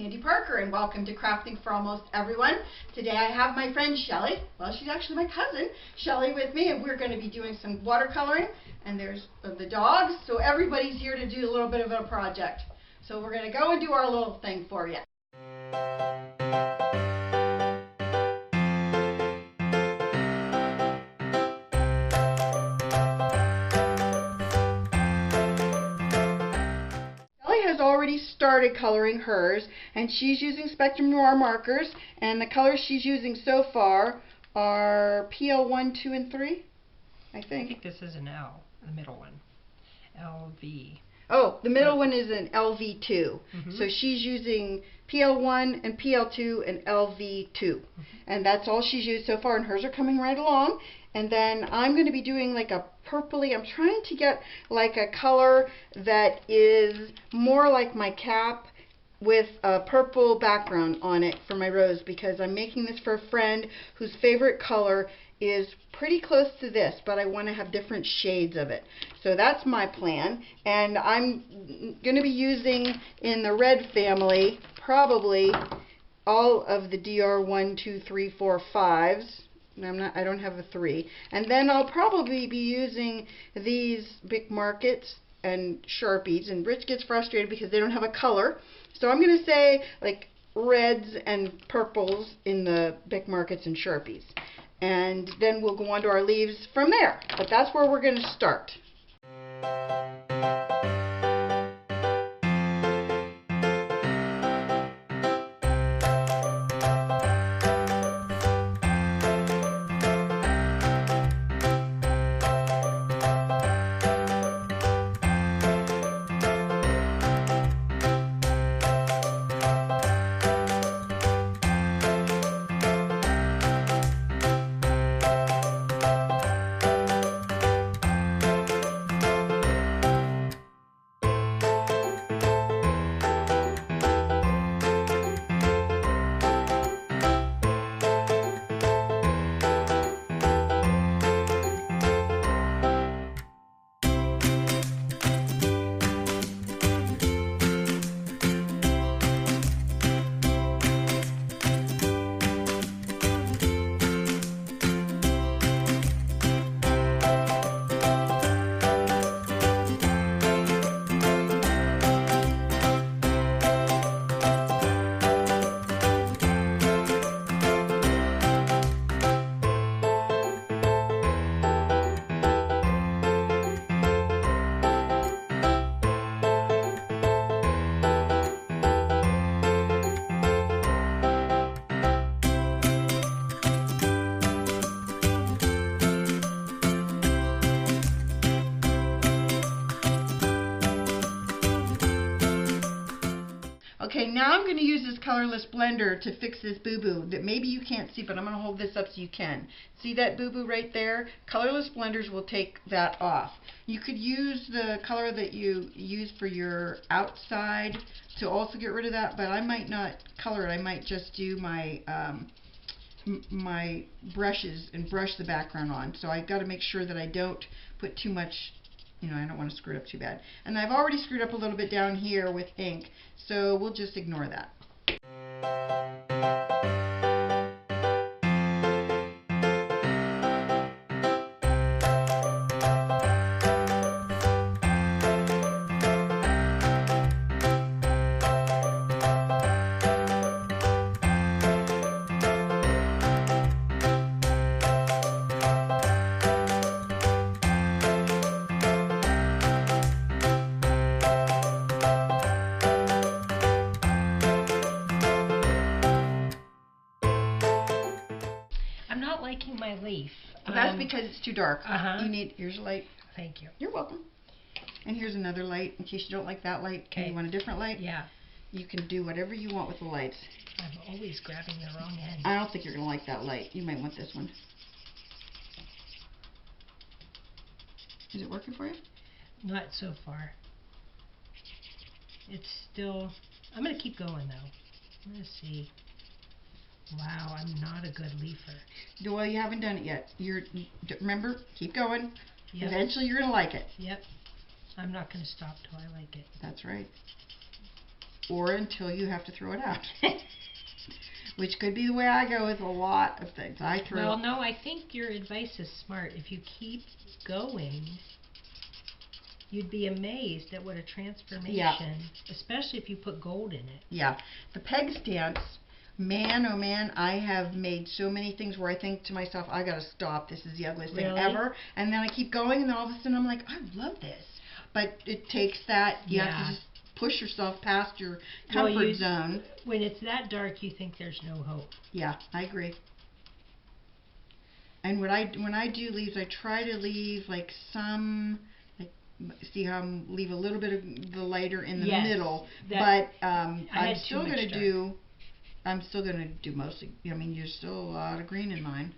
Andy Parker, and welcome to Crafting for Almost Everyone. Today I have my friend Shelli, well, she's actually my cousin, Shelli, with me, and we're going to be doing some watercoloring, and there's the dogs, so everybody's here to do a little bit of a project. So we're going to go and do our little thing for you. Already started coloring hers, and she's using Spectrum Noir markers, and the colors she's using so far are PL 1, 2, and 3, I think. This is an L, the middle one. LV. Oh, the middle one is an LV2. So she's using PL1 and PL2 and LV2. And that's all she's used so far, and hers are coming right along. And then I'm going to be doing like a purpley. I'm trying to get like a color that is more like my cap with a purple background on it for my rose, because I'm making this for a friend whose favorite color is pretty close to this, but I want to have different shades of it. So that's my plan, and I'm going to be using in the red family probably all of the DR 1, 2, 3, 4, 5s. I don't have a 3. And then I'll probably be using these Bic markets and Sharpies, and Rich gets frustrated because they don't have a color. So I'm going to say like reds and purples in the Bic markets and Sharpies. And then we'll go on to our leaves from there. But that's where we're going to start. Okay, now I'm going to use this colorless blender to fix this boo-boo that maybe you can't see, but I'm going to hold this up so you can. See that boo-boo right there? Colorless blenders will take that off. You could use the color that you use for your outside to also get rid of that, but I might not color it. I might just do my my brushes and brush the background on. So I've got to make sure that I don't put too much. You know, I don't want to screw it up too bad. And I've already screwed up a little bit down here with ink, so we'll just ignore that. My leaf. Well, that's because it's too dark. You need, here's a light. Thank you. You're welcome. And here's another light in case you don't like that light. Okay. You want a different light? Yeah. You can do whatever you want with the lights. I'm always grabbing the wrong end. I don't think you're going to like that light. You might want this one. Is it working for you? Not so far. It's still... I'm going to keep going though. Let's see. Wow, I'm not a good leafer. Well, you haven't done it yet. Remember, keep going. Yep. Eventually you're going to like it. Yep. I'm not going to stop till I like it. That's right. or until you have to throw it out. Which could be the way I go with a lot of things. Well, no, I think your advice is smart. If you keep going, you'd be amazed at what a transformation, especially if you put gold in it. Yeah. The peg stamps, man, oh man, I have made so many things where I think to myself, I gotta stop. This is the ugliest thing ever. And then I keep going, and then all of a sudden I'm like, I love this. But it takes that, you have to just push yourself past your comfort zone. When it's that dark, you think there's no hope. Yeah, I agree. And when I do leaves, I try to leave like some, like, see how I'm leave a little bit of the lighter in the middle. But I'm still gonna do mostly. I mean, there's still a lot of green in mine.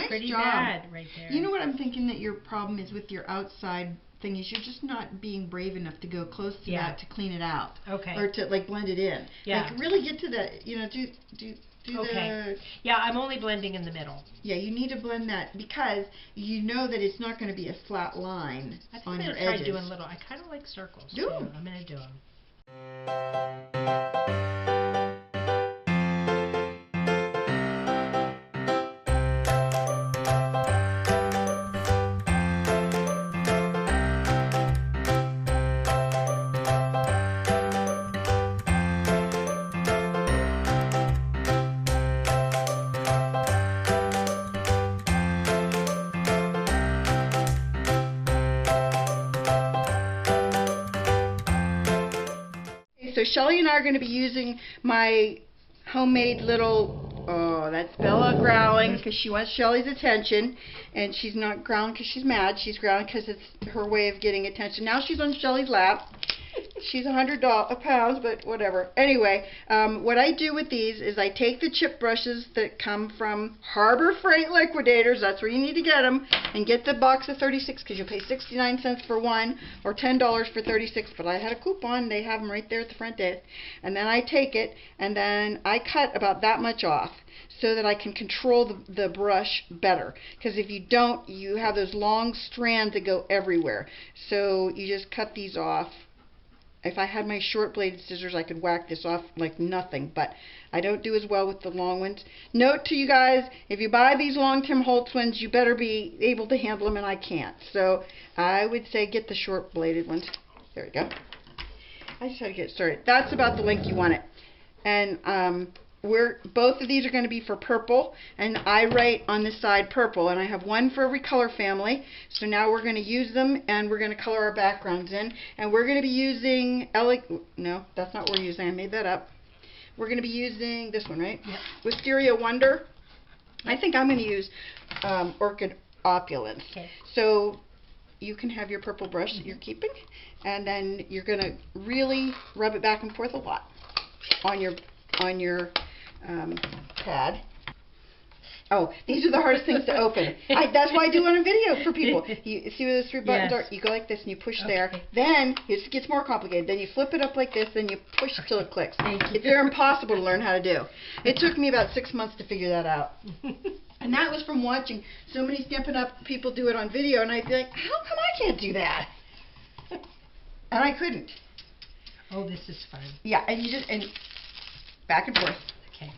Pretty bad right there. You know what I'm thinking that your problem is with your outside thing is you're just not being brave enough to go close to that to clean it out. Okay. Or to like blend it in. Yeah. Like really get to the, you know, do the... Yeah, I'm only blending in the middle. Yeah, you need to blend that because you know that it's not going to be a flat line on your edges. I'm going to try doing little. I kind of like circles. Do them. I'm going to do them. So Shelli and I are going to be using my homemade little, oh, that's Bella growling because she wants Shelli's attention, and she's not growling because she's mad, she's growling because it's her way of getting attention. Now she's on Shelli's lap. She's 100 pounds, but whatever. Anyway, what I do with these is I take the chip brushes that come from Harbor Freight Liquidators, that's where you need to get them, and get the box of 36 because you'll pay 69 cents for one or $10 for 36, but I had a coupon, they have them right there at the front desk. And then I take it and then I cut about that much off so that I can control the brush better, because if you don't, you have those long strands that go everywhere. So you just cut these off. If I had my short bladed scissors, I could whack this off like nothing, but I don't do as well with the long ones. Note to you guys, if you buy these long Tim Holtz ones, you better be able to handle them, and I can't. So I would say get the short bladed ones. There we go. I just had to get started. That's about the length you want it. And both of these are going to be for purple, and I write on this side purple, and I have one for every color family. So now we're going to use them, and we're going to color our backgrounds in, and we're going to be using no, that's not what we're using, I made that up. We're going to be using this one, right? Yeah. Wisteria Wonder. I think I'm going to use Orchid Opulence. Okay. So you can have your purple brush that you're keeping, and then you're going to really rub it back and forth a lot on your pad. Oh, these are the hardest things to open. That's why I do it on a video for people. You see where those 3 buttons Yes. are? You go like this and you push Okay. there. Then it gets more complicated. Then you flip it up like this, then you push till it clicks. Thank you. It's very impossible to learn how to do. It took me about 6 months to figure that out. And that was from watching so many Stampin' Up! People do it on video, and I'd be like, how come I can't do that? And I couldn't. Oh, this is fun. Yeah, and you just, and back and forth. Okay.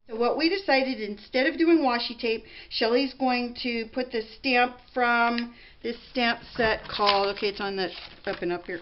What we decided, instead of doing washi tape, Shelly's going to put the stamp from this stamp set called, okay, it's on the up and up here,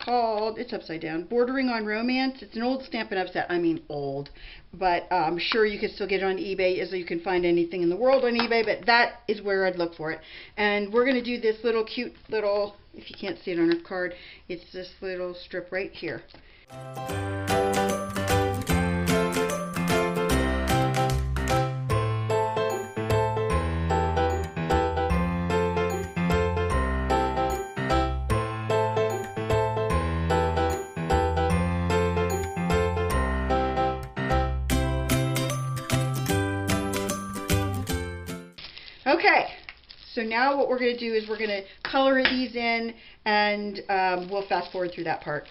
called, it's upside down, Bordering on Romance. It's an old Stampin' Up! Set, I mean old, but I'm sure you can still get it on eBay, as you can find anything in the world on eBay, but that is where I'd look for it. And we're going to do this little cute little, if you can't see it on her card, it's this little strip right here. Okay, so now what we're going to do is we're going to color these in, and we'll fast forward through that part.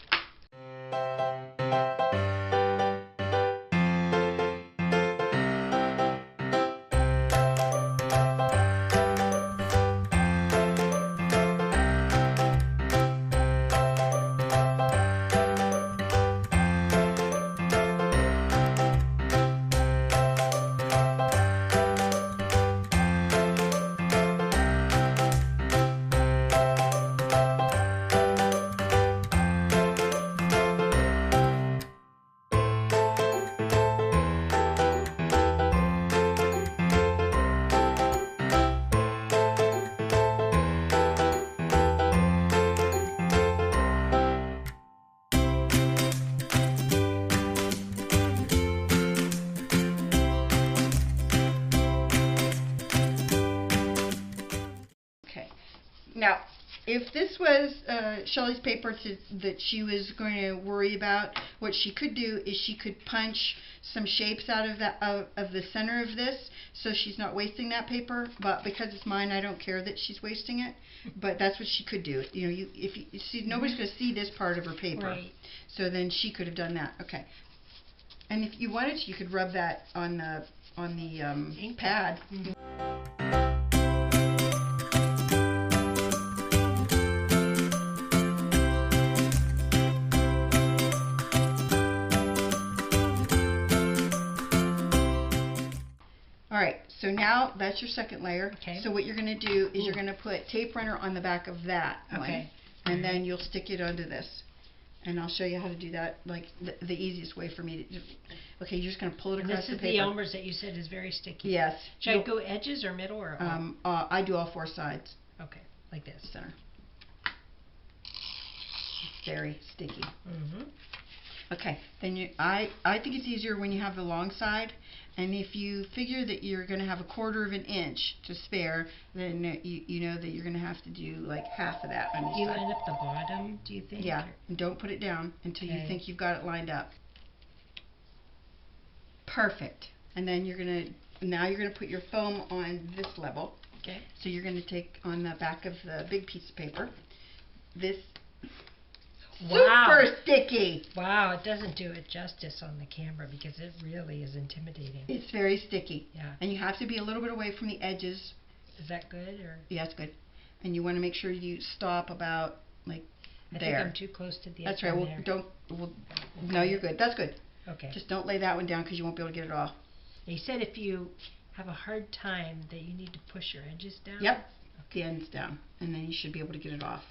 Now, if this was Shelly's paper that she was going to worry about, what she could do is she could punch some shapes out of the center of this, so she's not wasting that paper. But because it's mine, I don't care that she's wasting it. But that's what she could do. You know, if you see, nobody's going to see this part of her paper, Right. So then she could have done that. Okay. And if you wanted to, you could rub that on the ink pad. Mm-hmm. Alright, so now that's your second layer. Okay. So what you're going to do is you're going to put tape runner on the back of that one. Okay. And then you'll stick it onto this. And I'll show you how to do that, like the easiest way for me to do. Okay, you're just going to pull it And across this the is paper. the Elmer's that you said is very sticky. Yes. Should I go edges or middle or all? I do all 4 sides. Okay, like this. Center. It's very sticky. Mm-hmm. Okay, then I think it's easier when you have the long side, and if you figure that you're going to have 1/4 of an inch to spare, then you know that you're going to have to do like half of that on Do each you side. line up the bottom, do you think? Yeah, and don't put it down until you Okay. think you've got it lined up. Perfect. And then you're going to put your foam on this level. Okay. So you're going to take on the back of the big piece of paper this. Wow. Super sticky. Wow, it doesn't do it justice on the camera because it really is intimidating. It's very sticky. Yeah. And you have to be a little bit away from the edges. Is that good or? Yeah, it's good. And you want to make sure you stop about like I there. think I'm too close to the edge. That's right. No, you're good. That's good. Okay. Just don't lay that one down because you won't be able to get it off. He said if you have a hard time that you need to push your edges down. Yep. The end's down, and then you should be able to get it off.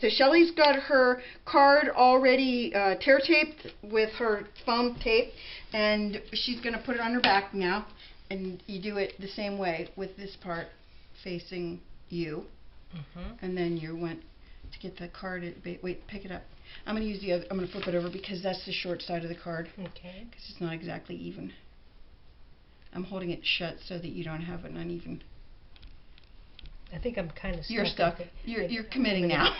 So Shelli's got her card already tear taped with her foam tape, and she's going to put it on her back now. And you do it the same way with this part facing you. And then you went to get the card. Wait, pick it up. I'm going to use the other. I'm going to flip it over because that's the short side of the card. Okay. Because it's not exactly even. I'm holding it shut so that you don't have an uneven. I think I'm kind of stuck. You're stuck. You're committing now.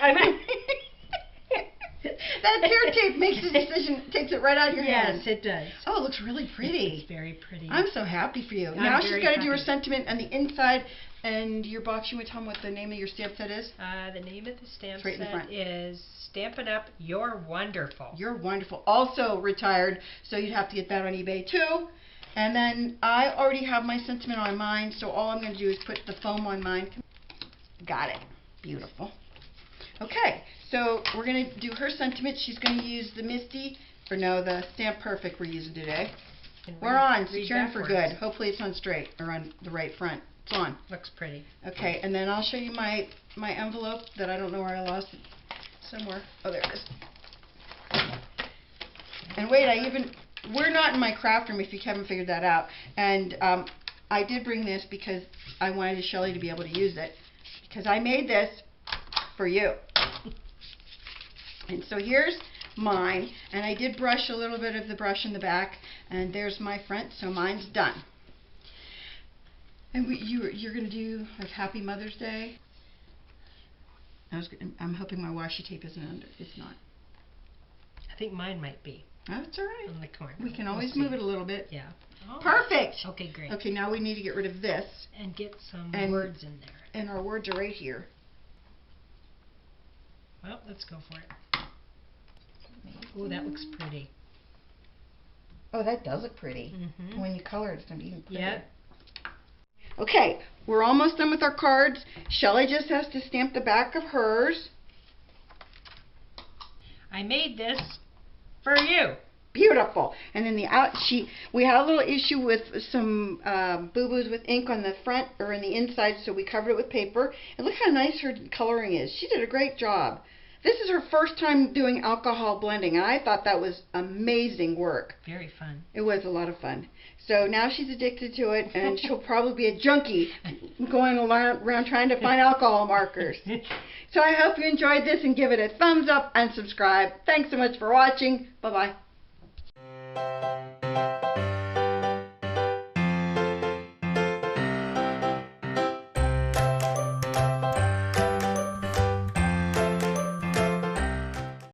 That tear tape makes the decision, takes it right out of your hand. Yes, it does. Oh, it looks really pretty. It's very pretty. I'm so happy for you. I'm Now she's very got to do her happy. sentiment on the inside, and your box. You would tell them what the name of your stamp set is. The name of the stamp Right in the front. set is Stampin' Up, You're Wonderful. You're wonderful. Also retired, so you'd have to get that on eBay too. And then I already have my sentiment on mine, so all I'm going to do is put the foam on mine. Got it. Beautiful. Okay, so we're going to do her sentiment. She's going to use the Misty, or no, the Stamp Perfect we're using today. We're on, securing for good. Hopefully it's on straight, or on the right front. It's on. Looks pretty. Okay, and then I'll show you my envelope that I don't know where I lost it. Somewhere. Oh, there it is. And wait, we're not in my craft room if you haven't figured that out. And I did bring this because I wanted Shelli to be able to use it. Because I made this for you. And so here's mine. And I did brush a little bit of the brush in the back. And there's my front, so mine's done. And you're going to do a Happy Mother's Day. I'm hoping my washi tape isn't under. It's not. I think mine might be. Oh, that's all right. On the corner. We can always move it a little bit. Yeah. Oh. Perfect. Okay, great. Okay, now we need to get rid of this. And get some And words in there. And our words are right here. Well, let's go for it. Oh, that looks pretty. Oh, that does look pretty. When you color it, it's going to be even prettier. Yeah. Okay, we're almost done with our cards. Shelli just has to stamp the back of hers. I made this for you. Beautiful. And then we had a little issue with some boo-boos with ink on the front or in the inside, so we covered it with paper. And look how nice her coloring is. She did a great job. This is her first time doing alcohol blending, and I thought that was amazing work. Very fun. It was a lot of fun. So now she's addicted to it, and she'll probably be a junkie going around trying to find alcohol markers. So I hope you enjoyed this and give it a thumbs up and subscribe. Thanks so much for watching. Bye-bye.